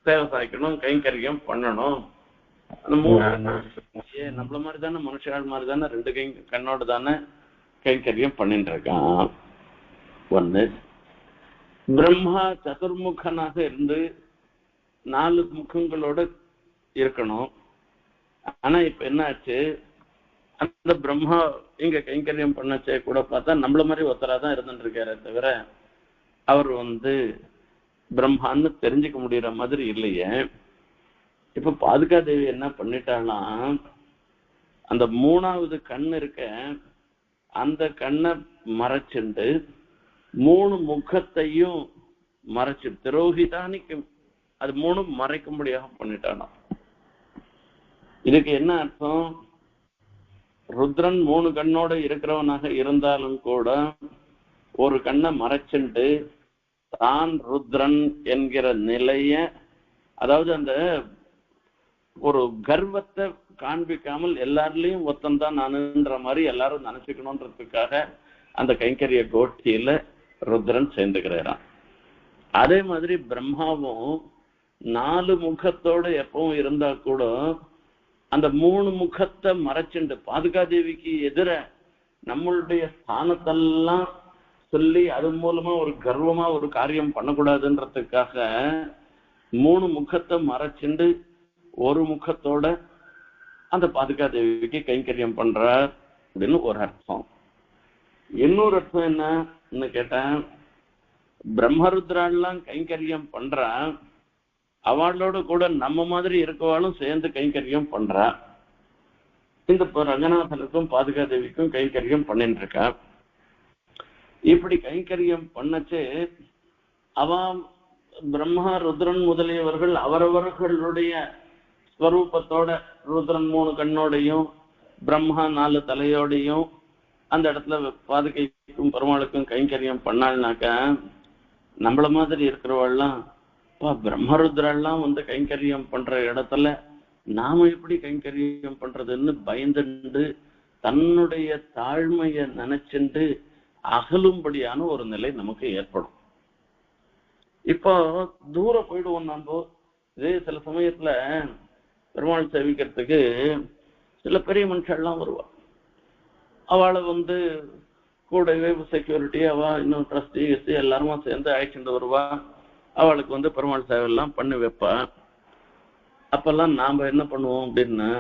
சேவை சாய்க்கணும், கைங்கரியம் பண்ணணும். அந்த 3 நம்மள மாதிரி தானே மனுஷாள் மாதிரி தானே 2 கண்ணோட தானே கைங்கரியம் பண்ணிட்டு இருக்கான். ஒண்ணு, பிரம்மா சதுர்முகனாக இருந்து 4 முகங்களோட இருக்கணும். ஆனா இப்ப என்ன ஆச்சு, அந்த பிரம்மா இங்க கைங்கரியம் பண்ணச்சே கூட பார்த்தா நம்மள மாதிரி ஒருத்தராதான் இருந்துட்டு இருக்காரு தவிர அவர் பிரம்மான்னு தெரிஞ்சுக்க முடியற மாதிரி இல்லையே. இப்ப பாதுகாதேவி என்ன பண்ணிட்டாலாம், அந்த 3வது கண் இருக்க அந்த கண்ணை மறைச்சுண்டு 3 முகத்தையும் மறைச்சு திரோகிதானிக்கு அது 3 மறைக்கும்படியாக பண்ணிட்டானாம். இதுக்கு என்ன அர்த்தம், ருத்ரன் 3 கண்ணோட இருக்கிறவனாக இருந்தாலும் கூட ஒரு கண்ணை மறைச்சுண்டு தான் ருத்ரன் என்கிற நிலைய, அதாவது அந்த ஒரு கர்வத்தை காண்பிக்காமல் எல்லாருலயும் ஒத்தந்தான் நானுன்ற மாதிரி எல்லாரும் நினைச்சுக்கணும்ன்றதுக்காக அந்த கைங்கரிய கோஷ்டியில ருத்ரன் சேர்ந்துக்கிறான். அதே மாதிரி பிரம்மாவும் 4 முகத்தோட எப்பவும் இருந்தா கூட அந்த 3 முகத்தை மறைச்சுண்டு பாதுகாதேவிக்கு எதிர நம்மளுடைய ஸ்தானத்தெல்லாம் சொல்லி அது மூலமா ஒரு கர்வமா ஒரு காரியம் பண்ணக்கூடாதுன்றதுக்காக 3 முகத்தை மறைச்சுண்டு ஒரு முகத்தோட அந்த பாதுகாதேவிக்கு கைங்கரியம் பண்ற அப்படின்னு ஒரு அர்த்தம். இன்னொரு அர்த்தம் என்னன்னு கேட்டேன், பிரம்மருத்ராலாம் கைங்கரியம் பண்றா, அவளோட கூட நம்ம மாதிரி இருக்கவாளும் சேர்ந்து கைங்கரியம் பண்றா. இந்த ரங்கநாதனுக்கும் பாதுகாதேவிக்கும் கைங்கரியம் பண்ணிட்டு இருக்கா. இப்படி கைங்கரியம் பண்ணச்சு அவன் பிரம்மா ருத்ரன் முதலியவர்கள் அவரவர்களுடைய ஸ்வரூபத்தோட ருத்ரன் 3 கண்ணோடையும் பிரம்மா 4 தலையோடையும் அந்த இடத்துல பாதுகைக்கும் பெருமாளுக்கும் கைங்கரியம் பண்ணாள்னாக்கா நம்மள மாதிரி இருக்கிறவாள்லாம் பிரம்மருத்ரெல்லாம் கைங்கரியம் பண்ற இடத்துல நாம எப்படி கைங்கரியம் பண்றதுன்னு பயந்துண்டு தன்னுடைய தாழ்மையை நினைச்சுண்டு அகலும்படியான ஒரு நிலை நமக்கு ஏற்படும். இப்போ தூரம் போயிடுவோம். நம்ம இதே சில சமயத்துல பெருமாள் சேவிக்கிறதுக்கு சில பெரிய மனுஷெல்லாம் வருவா. அவளை கூடவே செக்யூரிட்டி அவ இன்னும் ட்ரஸ்டி எல்லாருமா சேர்ந்து அழைச்சிட்டு வருவா. அவளுக்கு பெருமாள் சேவை எல்லாம் பண்ணி வைப்பா. அப்பெல்லாம் நாம என்ன பண்ணுவோம் அப்படின்னா,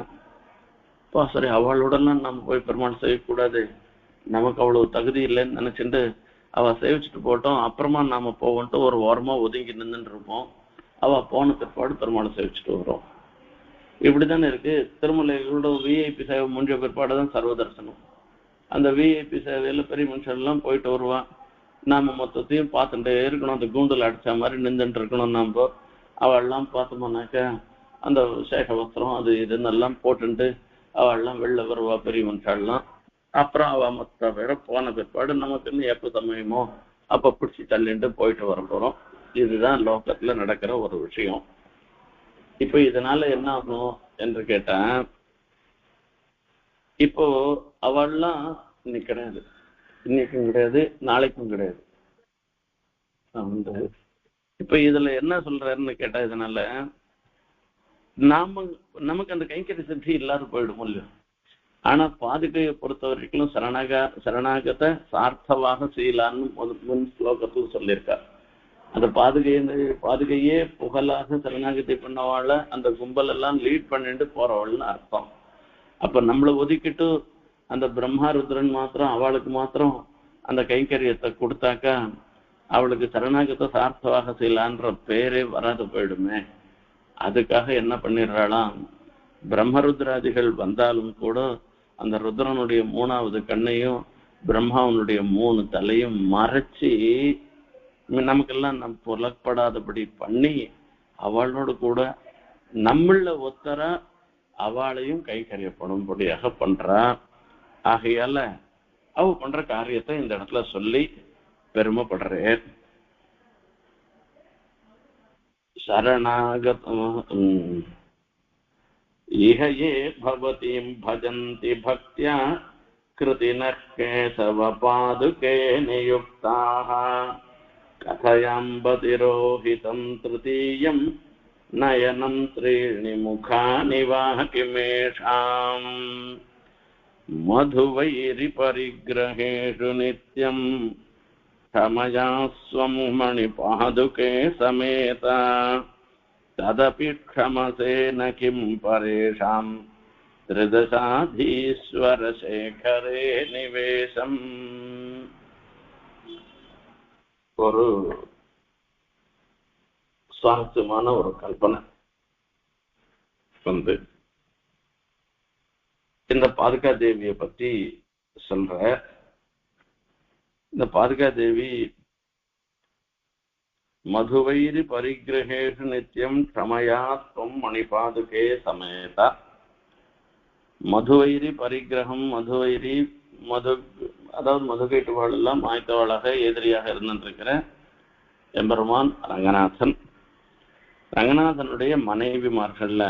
சரி அவளோடலாம் நம்ம போய் பெருமாள் செய்யக்கூடாது, நமக்கு அவ்வளவு தகுதி இல்லைன்னு நினைச்சுட்டு அவ சேவிச்சுட்டு போட்டோம், அப்புறமா நாம போவோன்ட்டு ஒரு ஓரமா ஒதுங்கி நின்றுட்டு இருப்போம். அவ போன பிற்பாடு பெருமாளை சேவிச்சுட்டு வரும். இப்படித்தானே இருக்கு. திருமலைகளோட விஐபி சேவை முடிஞ்ச பிற்பாடுதான் சர்வதர்சனம். அந்த விஐபி சேவையில பெரிய மனுஷன் எல்லாம் போயிட்டு வருவான். நாம மொத்தத்தையும் பார்த்துட்டே இருக்கணும். அந்த கூண்டில் அடிச்ச மாதிரி நின்றுட்டு இருக்கணும். நம்ம அவள்லாம் பார்த்தோம்னாக்கா அந்த சேக வஸ்திரம் அது இதுன்னு எல்லாம் போட்டுட்டு அவள்லாம் வெளில வருவா பெரிய மனுஷாலாம். அப்புறம் அவ மொத்த பேர போன பிற்பாடு நமக்குன்னு எப்ப சமயமோ அப்ப பிடிச்சி தள்ளிட்டு போயிட்டு வர போறோம். இதுதான் லோகத்துல நடக்கிற ஒரு விஷயம். இப்ப இதனால என்ன ஆகும் என்று கேட்டேன், இப்போ அவள்லாம் இன்னைக்கு கிடையாது, இன்னைக்கும் கிடையாது, நாளைக்கும் கிடையாது. இப்ப இதுல என்ன சொல்றாருன்னு கேட்டா, இதனால நமக்கு அந்த கைங்கரிய சித்தி இல்லாத போயிடும் இல்லையோ. ஆனா பாதுகையை பொறுத்த வரைக்கும் சரணாகத்தை சார்த்தவாக செய்யலான்னு முன் ஸ்லோகத்தில் சொல்லியிருக்கார். அந்த பாதுகையே புகழாக சரணாகத்தை பண்ணவாழ அந்த கும்பல் எல்லாம் லீட் பண்ணிட்டு போறவள்னு அர்த்தம். அப்ப நம்மளை ஒதுக்கிட்டு அந்த பிரம்மா ருத்ரன் மாத்திரம் அவளுக்கு மாத்திரம் அந்த கைங்கரியத்தை கொடுத்தாக்கா அவளுக்கு சரணாகத்தை சார்த்தவாக செய்யலான்ற பேரே வராது போயிடுமே. அதுக்காக என்ன பண்ணிடுறாளாம், பிரம்மருத்ராதிகள் வந்தாலும் கூட அந்த ருத்ரனுடைய 3வது கண்ணையும் பிரம்மாவனுடைய 3 தலையும் மறைச்சி நமக்கெல்லாம் நம் புலப்படாதபடி பண்ணி அவளோடு கூட நம்மள ஒத்தரா அவளையும் கைகரியப்படும்படியாக பண்றா. ஆகையால அவ பண்ற காரியத்தை இந்த இடத்துல சொல்லி பெருமைப்படுறேன். शरणागतम् इह ये भवतीं भजन्ति भक्त्या कृतिनः केशवपादुके नियुक्ताः कथयाम्बतिरोहितं तृतीयं नयनं त्रीणि मुखानि वा किमेषाम् मधुवैरिपरिग्रहेषु नित्यं क्षमया स्वं मणिपादुके समेत तदपि क्षमसे न किं परेषां त्रिदशाधीश्वरशेखरे निवेशम् ஒரு சுவாரஸ்யமான ஒரு கல்பனை வந்து இந்த பாதுகா தேவியை பத்தி சொல்ற. இந்த பாதுகா தேவி மதுவைரி பரிகிரகேஷு நித்தியம் க்ஷமயா त्वं மணிபாதுகே சமேத. மதுவைரி பரிகிரகம், மதுவைரி மது, அதாவது மதுகைட்டுவாள் எல்லாம் மாய்த்தவாளாக எதிரியாக இருந்திருக்கிற எம்பெருமான் ரங்கநாதன். ரங்கநாதனுடைய மனைவிமார்கள்ல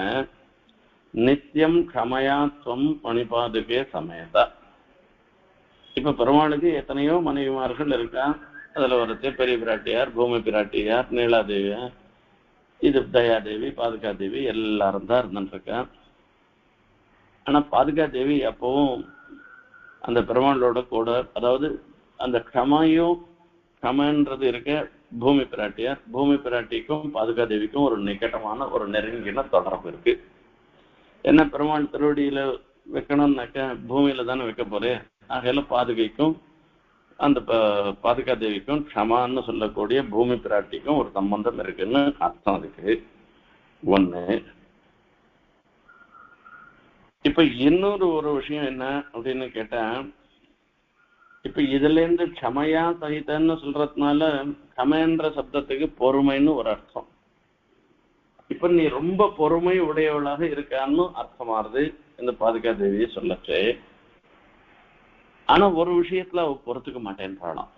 நித்தியம் க்ஷமயா त्वं மணிபாதுகே சமேத. இப்ப பெருமாளுக்கு எத்தனையோ மனைவிமார்கள் இருக்கா. அதுல ஒருத்தர் பெரிய பிராட்டியார், பூமி பிராட்டியார், நீலாதேவியார், இது தயாதேவி, பாதுகா தேவி எல்லாரும் தான் இருந்துருக்கா. ஆனா பாதுகா தேவி எப்பவும் அந்த பெருமாளோட கூட, அதாவது அந்த க்ஷமன்றது இருக்க பூமி பிராட்டியார், பூமி பிராட்டிக்கும் பாதுகா தேவிக்கும் ஒரு நிகட்டமான ஒரு நெருங்கின தொடர்பு இருக்கு. என்ன பெருமாள் திருவடியில வைக்கணும்னாக்க பூமியில தானே வைக்க போறேன். ஆகையில பாதுகைக்கும் அந்த பாதுகா தேவிக்கும் க்ஷமான்னு சொல்லக்கூடிய பூமி பிராட்டிக்கும் ஒரு சம்பந்தம் இருக்குன்னு அர்த்தம் அதுக்கு ஒண்ணு. இப்ப இன்னொரு ஒரு விஷயம் என்ன அப்படின்னு கேட்டா, இப்ப இதுல இருந்து க்ஷமையா சகிதன்னு சொல்றதுனால க்ஷமன்ற சப்தத்துக்கு பொறுமைன்னு ஒரு அர்த்தம். இப்ப நீ ரொம்ப பொறுமை உடையவளாக இருக்கான்னு அர்த்தமாறுது இந்த பாதுகா தேவியை சொல்லச்சே. ஆனா ஒரு விஷயத்துல அவ பொறுத்துக்க மாட்டேன்றாளாம்.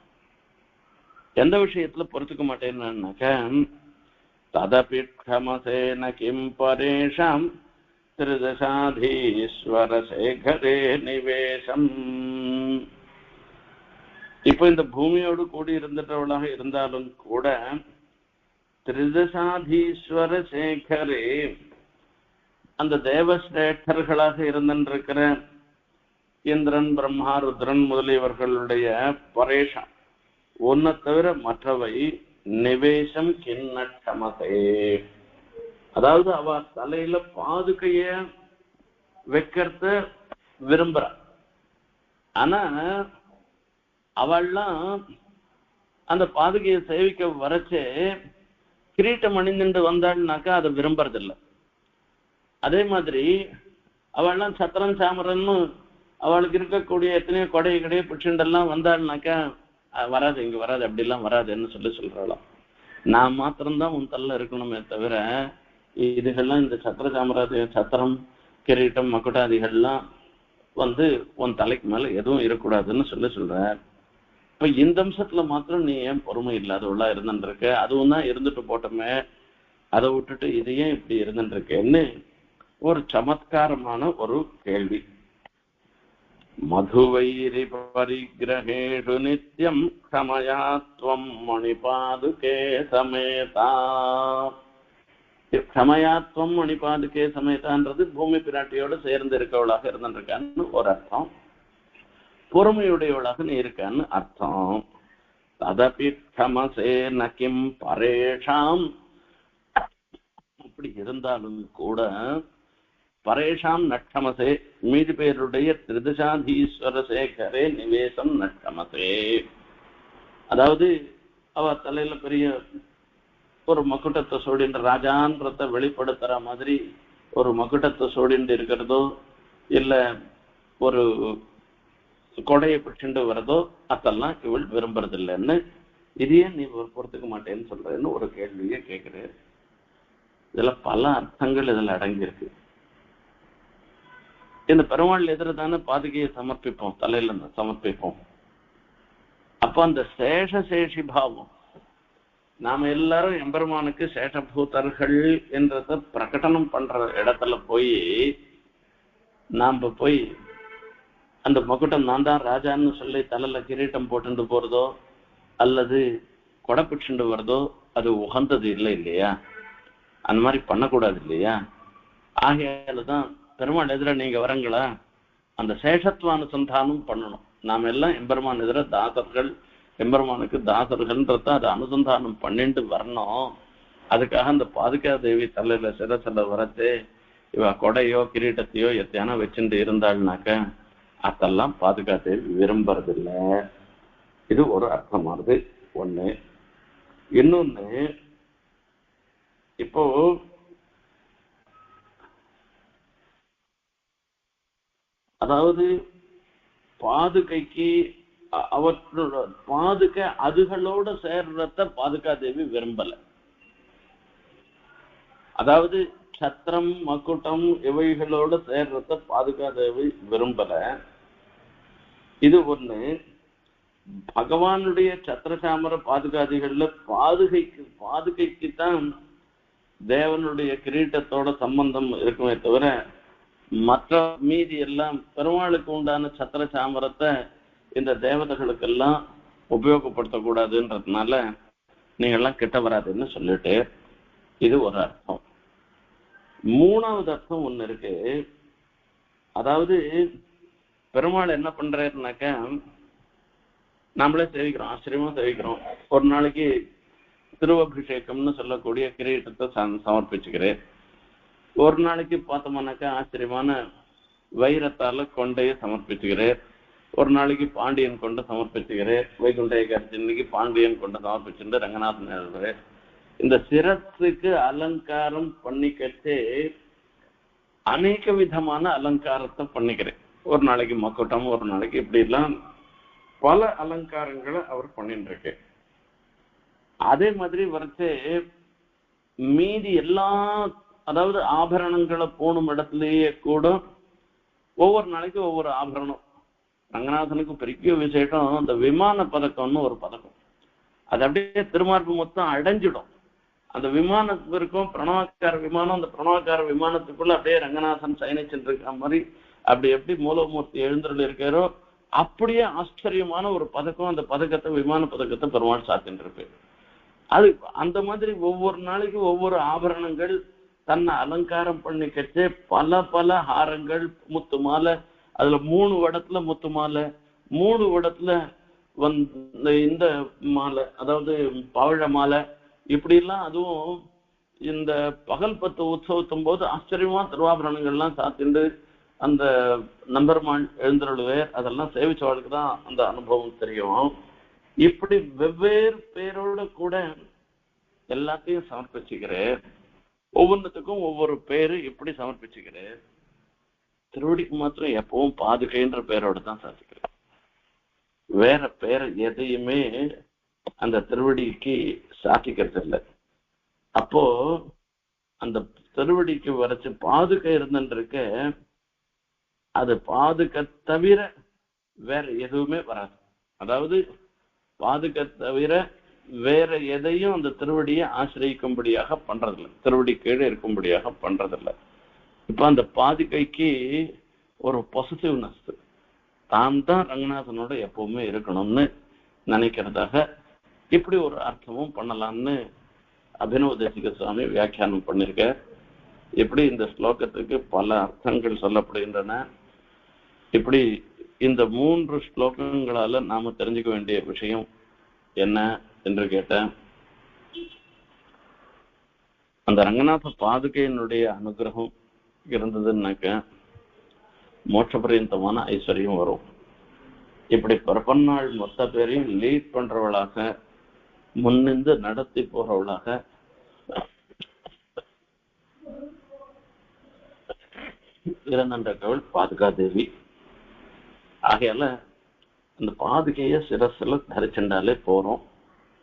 எந்த விஷயத்துல பொறுத்துக்க மாட்டேன்னாக்க, ததபி க்ஷமசேன கிம் பரேஷாம் திரிதசாதீஸ்வர சேகரே நிவேசம். இப்ப இந்த பூமியோடு கூடி இருந்துட்டவளாக இருந்தாலும் கூட திரிதசாதீஸ்வர சேகரே, அந்த தேவஸ்ரேஷ்டர்களாக இருந்திருக்கிற இந்திரன், பிரம்மா, ருத்ரன் முதலியவர்களுடைய பரேஷம் ஒன்ன தவிர மற்றவை நிவேசம் கிண்ண க்ஷமசே. அதாவது அவ தலையில பாதுகைய வைக்கிறத விரும்புற. ஆனா அவள்லாம் அந்த பாதுகையை சேவிக்க வரைச்சே கிரீட்டம் அணிந்துட்டு வந்தாள்னாக்கா அதை விரும்புறதில்லை. அதே மாதிரி அவள்லாம் சத்திரன் சாமரன்னு அவளுக்கு இருக்கக்கூடிய எத்தனையோ கொடையை பிடிச்சுண்டெல்லாம் வந்தாள்னாக்கா வராது, இங்க வராது, அப்படிலாம் வராதுன்னு சொல்றாளாம். நான் மாத்திரம்தான் உன் தள்ள இருக்கணுமே தவிர இதுகள்லாம் இந்த சத்திர சாமராஜ சத்திரம், கிரீட்டம், மக்குட்டாதிகள்லாம் உன் தலைக்கு மேல எதுவும் இருக்கக்கூடாதுன்னு சொல்ற. இப்ப இந்த அம்சத்துல மாத்திரம் நீ ஏன் பொறுமை இல்லாதவளா இருந்துருக்க? அதுவும் தான் இருந்துட்டு போட்டோமே, அதை விட்டுட்டு இதையே இப்படி இருந்துருக்கேன்னு ஒரு சமத்காரமான ஒரு கேள்வி. மதுவைரி பரிகிரகேஷு நித்யம் க்ஷமயா त्वं மணிபாதுகே சமேதா. க்ஷமயா त्वं மணிபாதுகே சமேதான்றது பூமி பிராட்டியோடு சேர்ந்து இருக்கவளாக இருந்திருக்கான்னு ஒரு அர்த்தம். பொறுமையுடையவளாக நீ இருக்கான்னு அர்த்தம். ததபி க்ஷமசே ந கிம் பரேஷாம். அப்படி இருந்தாலும் கூட பரேஷாம் நட்சமசே, மீதி பேருடைய திரிதசாதீஸ்வர சேகரே நிவேசம் நட்சமசே. அதாவது அவ தலையில பெரிய ஒரு மக்குட்டத்தை சோடின்ற ராஜான்றத்தை வெளிப்படுத்துற மாதிரி ஒரு மக்குட்டத்தை சோடின்று இருக்கிறதோ இல்ல ஒரு கொடையை பிடிச்சுட்டு வரதோ அதெல்லாம் இவள் விரும்புறதில்லைன்னு, இதையே நீ பொறுத்துக்க மாட்டேன்னு சொல்றேன்னு ஒரு கேள்வியை கேட்கிறேன். இதுல பல அர்த்தங்கள் இதுல அடங்கியிருக்கு. இந்த பெருமாள் எதிர்தான பாதுகையை சமர்ப்பிப்போம், தலையில சமர்ப்பிப்போம். அப்ப அந்த சேஷசேஷி பாவம் நாம எல்லாரும் எம்பெருமானுக்கு சேஷபூதர்கள் என்றத பிரகடனம் பண்ற இடத்துல போய் நாம போய் அந்த மகுட்டம் நான் தான் ராஜான்னு சொல்லி தலையில கிரீட்டம் போட்டுட்டு போறதோ அல்லது கொடை பிடிச்சுட்டு வர்றதோ அது உகந்தது இல்லை இல்லையா? அந்த மாதிரி பண்ணக்கூடாது இல்லையா? ஆகையாலதான் பெருமாள் எதிர நீங்க வரங்களா அந்த சேஷத்துவானுசந்தானம் பண்ணணும். நாம எல்லாம் எம்பெருமான் எதிர தாசர்கள், எம்பெருமானுக்கு தாசர்கள்ன்றத அதை அனுசந்தானம் பண்ணிட்டு வரணும். அதுக்காக அந்த பாதுகா தேவி தலையில சிரசில வரத்து இவ கொடையோ கிரீட்டத்தையோ எத்தையானோ வச்சுட்டு இருந்தாள்னாக்க அதெல்லாம் பாதுகா தேவி விரும்புறதில்ல. இது ஒரு அர்த்தமானது ஒண்ணு. இன்னொன்னு, இப்போ அதாவது பாதுகைக்கு அவற்றோட பாதுகை அதுகளோட சேர்றத பாதுகா தேவி விரும்பல. அதாவது சத்திரம் மக்குட்டம் இவைகளோட சேர்றத பாதுகா தேவி விரும்பல. இது ஒண்ணு. பகவானுடைய சத்திரசாமர பாதுகாதிகள்ல பாதுகைக்கு தான் தேவனுடைய கிரீட்டத்தோட சம்பந்தம் இருக்குமே தவிர மற்ற மீதி எல்லாம் பெருமாளுக்கு உண்டான சத்திர சாமரத்தை இந்த தேவதைகளுக்கெல்லாம் உபயோகப்படுத்தக்கூடாதுன்றதுனால நீங்கள்லாம் கிட்ட வராதுன்னு சொல்லிட்டு இது ஒரு அர்த்தம். மூணாவது அர்த்தம் ஒண்ணு இருக்கு. அதாவது பெருமாள் என்ன பண்றாருனாக்க நம்மளே சேவிக்கிறோம், ஆச்சரியமா சேவிக்கிறோம். ஒரு நாளைக்கு திருவபிஷேகம்னு சொல்லக்கூடிய கிரீட்டத்தை சமர்ப்பிச்சுக்கிறேன். ஒரு நாளைக்கு பார்த்தோம்னாக்கா ஆச்சரியமான வைரத்தால கொண்டையை சமர்ப்பிச்சுக்கிறேன். ஒரு நாளைக்கு பாண்டியன் கொண்டை சமர்ப்பிச்சுக்கிறேன். வைகுண்ட ஏகாதசி பாண்டியன் கொண்டை சமர்ப்பிச்சுட்டு ரங்கநாதன் எழுதுறேன். இந்த சிரத்துக்கு அலங்காரம் பண்ணிக்கச்சே அநேக விதமான அலங்காரத்தை பண்ணிக்கிறேன். ஒரு நாளைக்கு மக்குட்டம், ஒரு நாளைக்கு இப்படி எல்லாம் பல அலங்காரங்களை அவர் பண்ணிட்டு இருக்கு. அதே மாதிரி வரைச்சு மீதி எல்லா அதாவது ஆபரணங்களை போனும் இடத்துலயே கூட ஒவ்வொரு நாளைக்கு ஒவ்வொரு ஆபரணம். ரங்கநாதனுக்கு பெரிய விசேஷம் அந்த விமான பதக்கம்னு ஒரு பதக்கம். அது அப்படியே திருமார்பு மொத்தம் அடைஞ்சிடும். அந்த விமானத்திற்கும் பிரணவாக்கார விமானம், அந்த பிரணவாக்கார விமானத்துக்குள்ள அப்படியே ரங்கநாதன் சயனிச்சுட்டு இருக்கிற மாதிரி அப்படி எப்படி மூலமூர்த்தி எழுந்தருள் இருக்காரோ அப்படியே ஆச்சரியமான ஒரு பதக்கம். அந்த பதக்கத்தை விமான பதக்கத்தை பெருமாள் சாத்தின்னு இருக்கு. அது அந்த மாதிரி ஒவ்வொரு நாளைக்கு ஒவ்வொரு ஆபரணங்கள் தன்னை அலங்காரம் பண்ணிக்கிட்டு பல பல ஹாரங்கள், முத்து மாலை, அதுல 3 இடத்துல முத்து மாலை, 3 இடத்துல இந்த மாலை அதாவது பவழ மாலை, இப்படி எல்லாம். அதுவும் இந்த பகல் 10 உற்சவத்தும் போது ஆச்சரியமா திருவாபரணங்கள்லாம் சாத்திண்டு அந்த நம்பர்மான் எழுந்தருளுவேர். அதெல்லாம் சேவிச்சவளுக்கு தான் அந்த அனுபவம் தெரியும். இப்படி வெவ்வேறு பேரோட கூட எல்லாத்தையும் சமர்ப்பிச்சுக்கிறேன். ஒவ்வொன்றுத்துக்கும் ஒவ்வொரு பேரு இப்படி சமர்ப்பிச்சுக்கிறேன். திருவடிக்கு மாத்திரம் எப்பவும் பாதுகைன்ற பேரோட தான் சாதிக்கிறேன். வேற பேர் எதையுமே அந்த திருவடிக்கு சாத்திக்கிறது இல்லை. அப்போ அந்த திருவடிக்கு வரைச்சு பாதுகை இருந்துருக்க, அது பாதுகை தவிர வேற எதுவுமே வராது. அதாவது பாதுகை தவிர வேற எதையும் அந்த திருவடியை ஆசிரியிக்கும்படியாக பண்றதில்லை, திருவடி கீழே இருக்கும்படியாக பண்றதில்லை. இப்ப அந்த பாதுகைக்கு ஒரு பாசிட்டிவ்னஸ், தான் தான் ரங்கநாதனோட எப்பவுமே இருக்கணும்னு நினைக்கிறதாக இப்படி ஒரு அர்த்தமும் பண்ணலாம்னு அபினவ தேசிக சுவாமி வியாக்கியானம் பண்ணிருக்க. இப்படி இந்த ஸ்லோகத்துக்கு பல அர்த்தங்கள் சொல்லப்படுகின்றன. இப்படி இந்த 3 ஸ்லோகங்களால நாம தெரிஞ்சுக்க வேண்டிய விஷயம் என்ன என்று கேட்ட, அந்த ரங்கநாத பாதுகையினுடைய அனுகிரகம் இருந்ததுன்னாக்க மோட்சபரியந்தமான ஐஸ்வர்யம் வரும். இப்படி பிறப்பநாள் மொத்த பேரையும் லீட் பண்றவளாக, முன்னின்று நடத்தி போறவளாக இருந்தவள் பாதுகா தேவி. ஆகையால அந்த பாதுகைய சிரசில தரிச்சுண்டாலே போறோம்,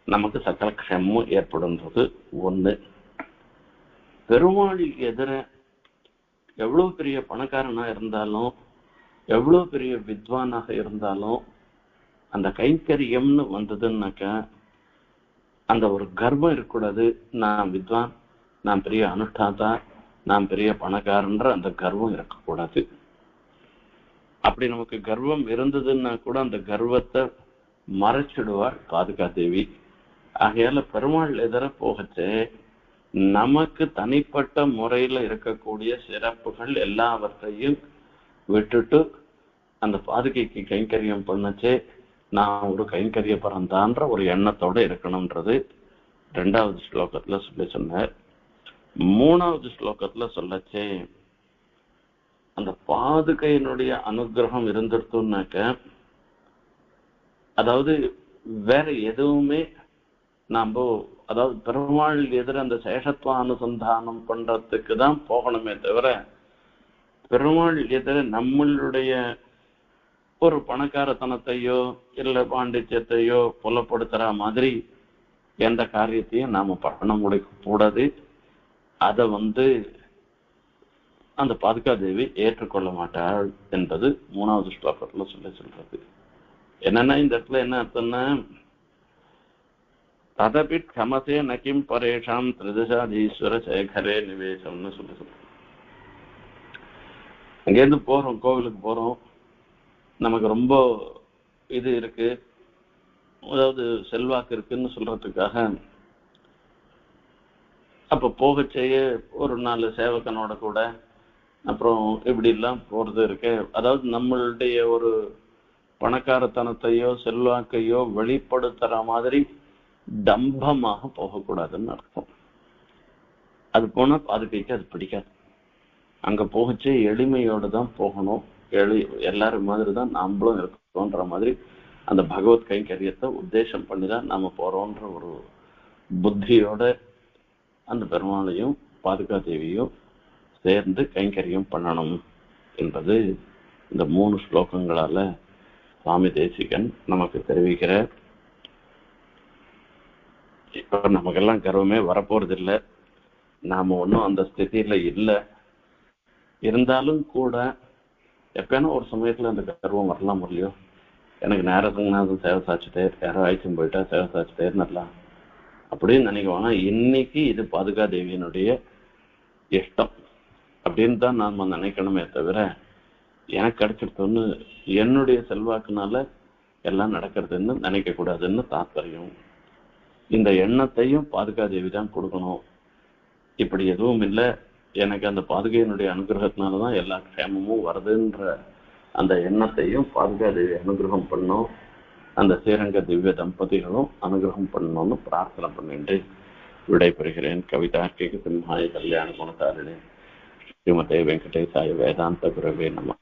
நமக்கு சகல க்ஷேமமும் ஏற்படுன்றது ஒண்ணு. பெருமாள் எதிர எவ்வளவு பெரிய பணக்காரனா இருந்தாலும், எவ்வளவு பெரிய வித்வானாக இருந்தாலும், அந்த கைங்கரியம்னு வந்ததுன்னாக்கா அந்த ஒரு கர்வம் இருக்கக்கூடாது. நான் வித்வான், நான் பெரிய அனுஷ்டாதா, நான் பெரிய பணக்காரன்ற அந்த கர்வம் இருக்கக்கூடாது. அப்படி நமக்கு கர்வம் இருந்ததுன்னா கூட அந்த கர்வத்தை மறைச்சிடுவாள் பாதுகா தேவி. ஆகையால பெருமாள் எதிர போகச்சு நமக்கு தனிப்பட்ட முறையில இருக்கக்கூடிய சிறப்புகள் எல்லாவற்றையும் விட்டுட்டு அந்த பாதுகைக்கு கைங்கரியம் பண்ணச்சே நான் ஒரு கைங்கரிய பரந்தான்ற ஒரு எண்ணத்தோட இருக்கணும்ன்றது 2வது ஸ்லோகத்துல சொன்னார். 3வது ஸ்லோகத்துல சொல்லச்சே அந்த பாதுகையினுடைய அனுகிரகம் இருந்துருத்துனாக்க, அதாவது வேற எதுவுமே நாம, அதாவது பெருமாள் எதிர அந்த சேஷத்துவ அனுசந்தானம் பண்றதுக்கு தான் போகணுமே தவிர பெருமாள் எதிர நம்மளுடைய ஒரு பணக்காரத்தனத்தையோ இல்ல பாண்டித்யத்தையோ புலப்படுத்துற மாதிரி எந்த காரியத்தையும் நாம பண்ண முடிக்க கூடாது. அதை அந்த பாதுகா தேவி ஏற்றுக்கொள்ள மாட்டாள் என்பது 3வது ஸ்லோகத்துல சொல்றது. என்னன்னா இந்த இடத்துல என்ன அர்த்தம்னா, ததபி கமசே நகிம் பரேஷாம் திரிதசாதீஸ்வர சேகரே நிவேசம்னு சொல்லுது. அங்கேருந்து போறோம், கோவிலுக்கு போறோம், நமக்கு ரொம்ப இது இருக்கு, அதாவது செல்வாக்கு இருக்குன்னு சொல்றதுக்காக அப்ப போக செய்ய ஒரு 4 சேவகனோட கூட அப்புறம் இப்படி எல்லாம் போறது இருக்கு. அதாவது நம்மளுடைய ஒரு பணக்காரத்தனத்தையோ செல்வாக்கையோ வெளிப்படுத்துற மாதிரி தம்பமாக போகக்கூடாதுன்னு அர்த்தம். அது போனா பாதுகைக்கு அது பிடிக்காது. அங்க போகச்சே எளிமையோடு தான் போகணும், எல்லாரும் மாதிரி தான் நாமளும் இருக்கோன்ற மாதிரி அந்த பகவத் கைங்கரியத்தை உத்தேசம் பண்ணிதான் நாம போறோன்ற ஒரு புத்தியோட அந்த பெருமாளையும் பாதுகா தேவியும் சேர்ந்து கைங்கரியம் பண்ணணும் என்பது இந்த 3 ஸ்லோகங்களால சுவாமி தேசிகன் நமக்கு தெரிவிக்கிற. இப்ப நமக்கெல்லாம் கர்வமே வரப்போறது இல்லை, நாம ஒன்றும் அந்த ஸ்திதியில இல்லை. இருந்தாலும் கூட எப்பயானா ஒரு சமயத்துல அந்த கர்வம் வரலாம் இல்லையோ, எனக்கு நேரத்துக்கு சேவை சாச்சிட்டே, யாரோ ஆயிடுச்சும் போயிட்டா சேவை சாச்சிட்டேன்னு வரலாம் அப்படின்னு நினைக்குவாங்க. இன்னைக்கு இது பாதுகா தேவியினுடைய இஷ்டம் அப்படின்னு தான் நாம நினைக்கணுமே தவிர எனக்கு கிடைச்சிருத்தோன்னு என்னுடைய செல்வாக்குனால எல்லாம் நடக்கிறதுன்னு நினைக்க கூடாதுன்னு தாத்பரியம். இந்த எண்ணத்தையும் பாதுகா தேவி தான் கொடுக்கணும். இப்படி எதுவும் இல்லை, எனக்கு அந்த பாதுகையினுடைய அனுகிரகத்தினாலதான் எல்லா க்ஷேமமும் வருதுன்ற அந்த எண்ணத்தையும் பாதுகா தேவி அனுகிரகம் பண்ணும். அந்த ஸ்ரீரங்க திவ்ய தம்பதிகளும் அனுகிரகம் பண்ணணும்னு பிரார்த்தனை பண்ணிட்டு விடைபெறுகிறேன். கவிதார்க்கிக சிம்ஹாய கல்யாண குணசாலினி ஸ்ரீமதே வெங்கடேசாய வேதாந்த குரவே நம.